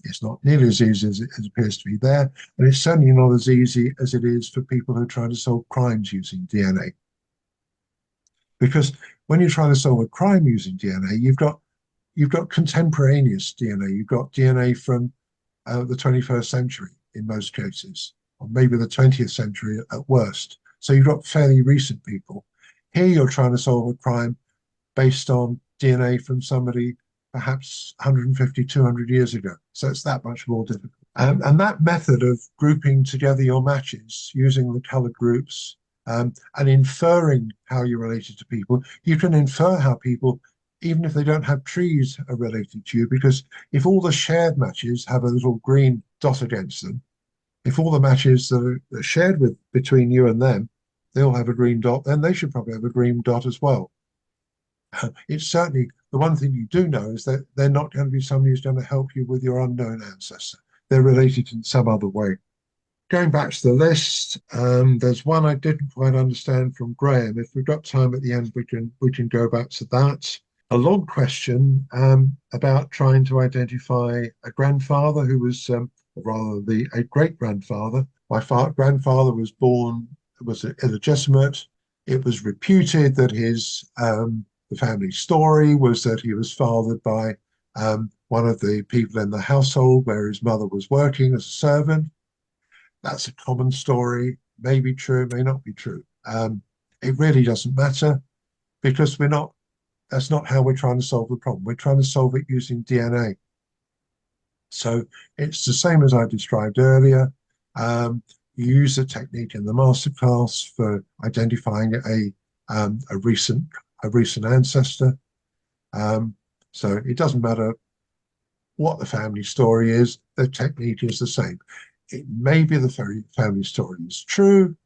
It's not nearly as easy as it appears to be there. And it's certainly not as easy as it is for people who are trying to solve crimes using DNA. Because when you're trying to solve a crime using DNA, you've got contemporaneous DNA. You've got DNA from the 21st century in most cases, or maybe the 20th century at worst. So you've got fairly recent people. Here you're trying to solve a crime based on DNA from somebody perhaps 150, 200 years ago. So it's that much more difficult. And that method of grouping together your matches using the colored groups and inferring how you're related to people, you can infer how people, even if they don't have trees, are related to you, because if all the shared matches have a little green dot against them, if all the matches that are shared with between you and them, they all have a green dot, then they should probably have a green dot as well. It's certainly the one thing you do know is that they're not going to be somebody who's going to help you with your unknown ancestor. They're related in some other way. Going back to the list, there's one I didn't quite understand from Graham. If we've got time at the end, we can go back to that. A long question about trying to identify a grandfather who was, or rather a great-grandfather. My grandfather was illegitimate. It was reputed that the family story was that he was fathered by one of the people in the household where his mother was working as a servant. That's a common story, may be true, may not be true. It really doesn't matter, because that's not how we're trying to solve the problem. We're trying to solve it using DNA. So it's the same as I described earlier. You use the technique in the masterclass for identifying a recent ancestor. So it doesn't matter what the family story is, the technique is the same. It may be the family story is true,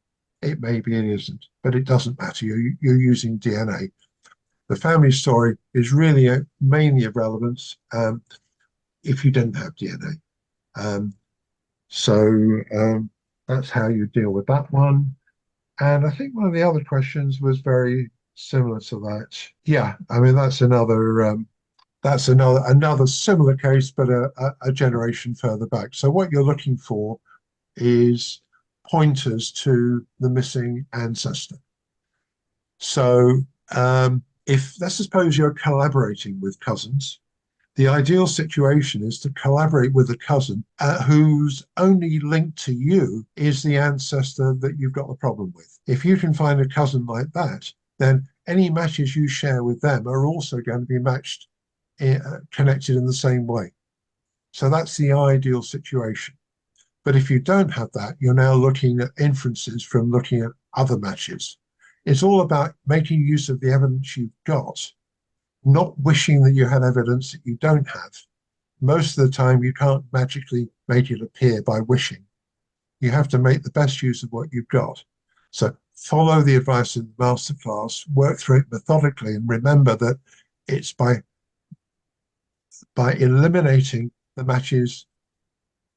it may be it isn't, but it doesn't matter. You're using DNA. The family story is really mainly of relevance if you don't have DNA. That's how you deal with that one. And I think one of the other questions was very similar to that. Yeah, I mean that's another similar case, but a generation further back. So what you're looking for is pointers to the missing ancestor. So let's suppose you're collaborating with cousins, the ideal situation is to collaborate with a cousin whose only link to you is the ancestor that you've got the problem with. If you can find a cousin like that, then any matches you share with them are also going to be matched, connected in the same way. So that's the ideal situation. But if you don't have that, you're now looking at inferences from looking at other matches. It's all about making use of the evidence you've got, not wishing that you had evidence that you don't have. Most of the time, you can't magically make it appear by wishing. You have to make the best use of what you've got. So follow the advice in the masterclass, work through it methodically, and remember that it's by eliminating the matches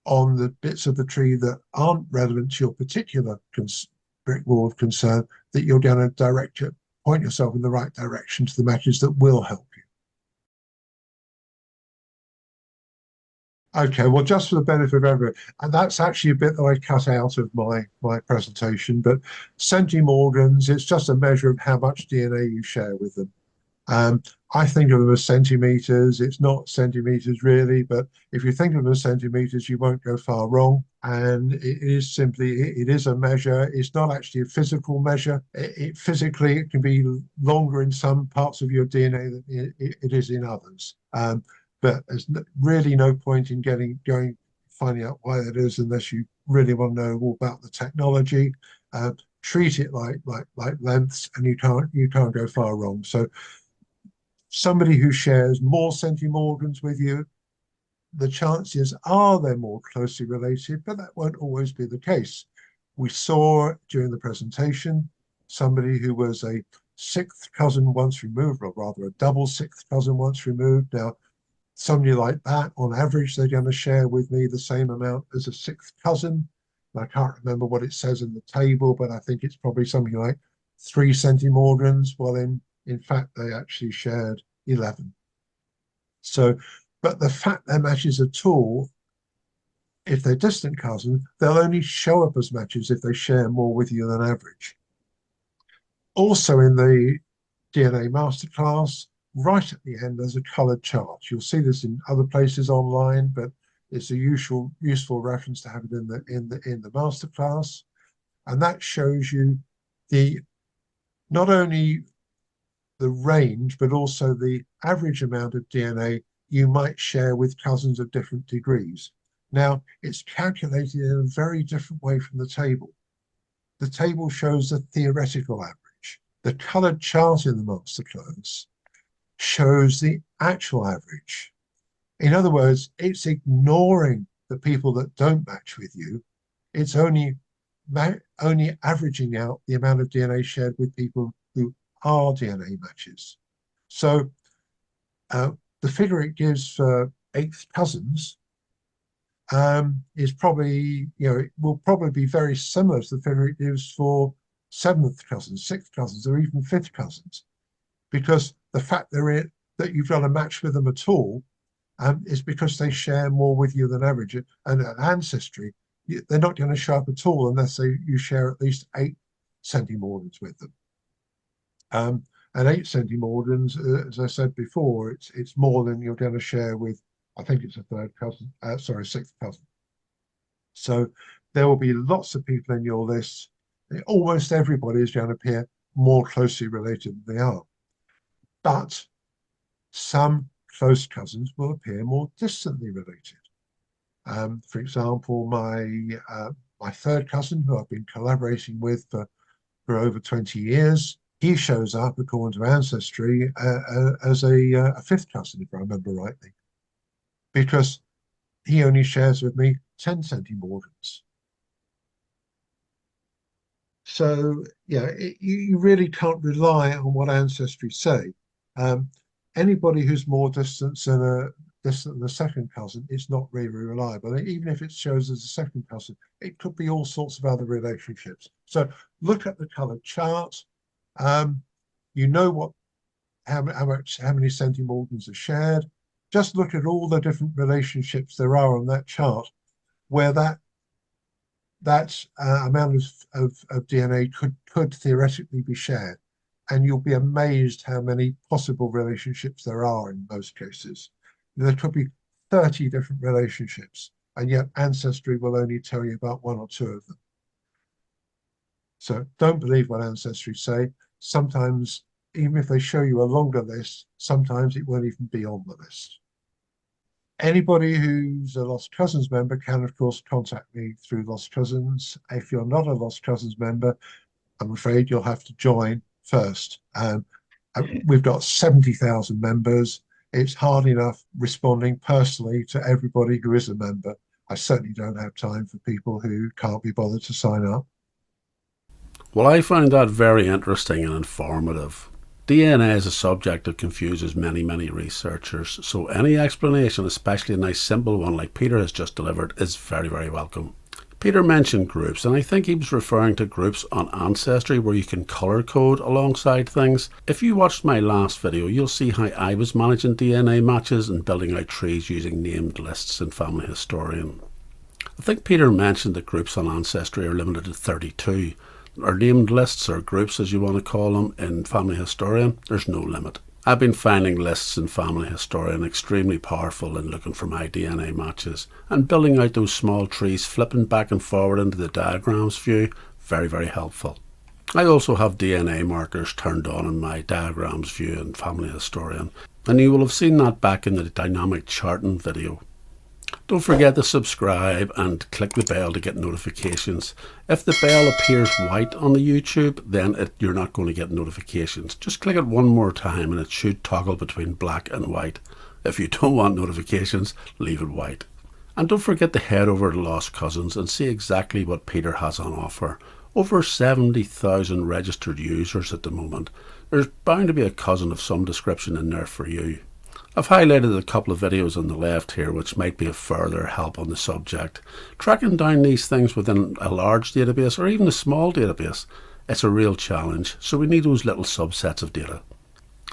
on the bits of the tree that aren't relevant to your particular brick wall of concern that you're going to point yourself in the right direction to the matches that will help you. Okay, well, just for the benefit of everyone, and that's actually a bit that I cut out of my presentation, but centimorgans, it's just a measure of how much DNA you share with them. I think of them as centimeters. It's not centimeters really, but if you think of them as centimeters, you won't go far wrong. And it is simply, it is a measure. It's not actually a physical measure. Physically, it can be longer in some parts of your DNA than it is in others. But there's really no point in finding out why that is unless you really want to know all about the technology. Treat it like lengths, and you can't go far wrong. So somebody who shares more centimorgans with you, the chances are they're more closely related, but that won't always be the case. We saw during the presentation somebody who was a sixth cousin once removed, or rather a double sixth cousin once removed. Now, somebody like that, on average, they're going to share with me the same amount as a sixth cousin. And I can't remember what it says in the table, but I think it's probably something like 3 centimorgans. Well, in fact, they actually shared 11. So, but the fact they're matches at all, if they're distant cousins, they'll only show up as matches if they share more with you than average. Also in the DNA masterclass, right at the end, there's a colored chart. You'll see this in other places online, but it's a useful reference to have it in the masterclass. And that shows you not only the range, but also the average amount of DNA you might share with cousins of different degrees. Now, it's calculated in a very different way from the table. The table shows a theoretical average. The colored chart in the masterclass shows the actual average. In other words, it's ignoring the people that don't match with you. It's only averaging out the amount of DNA shared with people who are DNA matches. So the figure it gives for eighth cousins is probably, it will probably be very similar to the figure it gives for seventh cousins, sixth cousins, or even fifth cousins, because the fact that you've got a match with them at all is because they share more with you than average. And at ancestry, they're not going to show up at all unless you share at least 8 centimorgans with them. And 8 centimorgans, as I said before, it's more than you're going to share with, I think it's a third cousin, sixth cousin. So there will be lots of people in your list. Almost everybody is going to appear more closely related than they are. But some close cousins will appear more distantly related. For example, my third cousin, who I've been collaborating with for over 20 years, he shows up, according to Ancestry, as a fifth cousin, if I remember rightly, because he only shares with me 10 centimorgans. So, yeah, you really can't rely on what Ancestry say. Anybody who's more distant than a second cousin is not really reliable. Even if it shows as a second cousin, it could be all sorts of other relationships. So look at the colored chart. You know how many centimorgans are shared. Just look at all the different relationships there are on that chart where that amount of DNA could theoretically be shared. And you'll be amazed how many possible relationships there are in most cases. There could be 30 different relationships, and yet Ancestry will only tell you about 1 or 2 of them. So don't believe what Ancestry say. Sometimes, even if they show you a longer list, sometimes it won't even be on the list. Anybody who's a Lost Cousins member can, of course, contact me through Lost Cousins. If you're not a Lost Cousins member, I'm afraid you'll have to join first. We've got 70,000 members. It's hard enough responding personally to everybody who is a member. I certainly don't have time for people who can't be bothered to sign up. Well, I find that very interesting and informative. DNA is a subject that confuses many, many researchers, so any explanation, especially a nice simple one like Peter has just delivered, is very, very welcome. Peter mentioned groups, and I think he was referring to groups on Ancestry where you can colour code alongside things. If you watched my last video, you'll see how I was managing DNA matches and building out trees using named lists in Family Historian. I think Peter mentioned that groups on Ancestry are limited to 32. Or named lists, or groups as you want to call them, in Family Historian, there's no limit. I've been finding lists in Family Historian extremely powerful in looking for my DNA matches, and building out those small trees, flipping back and forward into the diagrams view, very, very helpful. I also have DNA markers turned on in my diagrams view in Family Historian, and you will have seen that back in the dynamic charting video. Don't forget to subscribe and click the bell to get notifications. If the bell appears white on the YouTube, then you're not going to get notifications. Just click it one more time and it should toggle between black and white. If you don't want notifications, leave it white. And don't forget to head over to Lost Cousins and see exactly what Peter has on offer. Over 70,000 registered users at the moment. There's bound to be a cousin of some description in there for you. I've highlighted a couple of videos on the left here which might be of further help on the subject. Tracking down these things within a large database or even a small database, it's a real challenge, so we need those little subsets of data.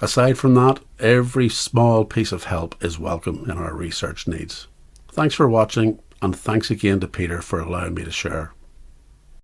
Aside from that, every small piece of help is welcome in our research needs. Thanks for watching, and thanks again to Peter for allowing me to share.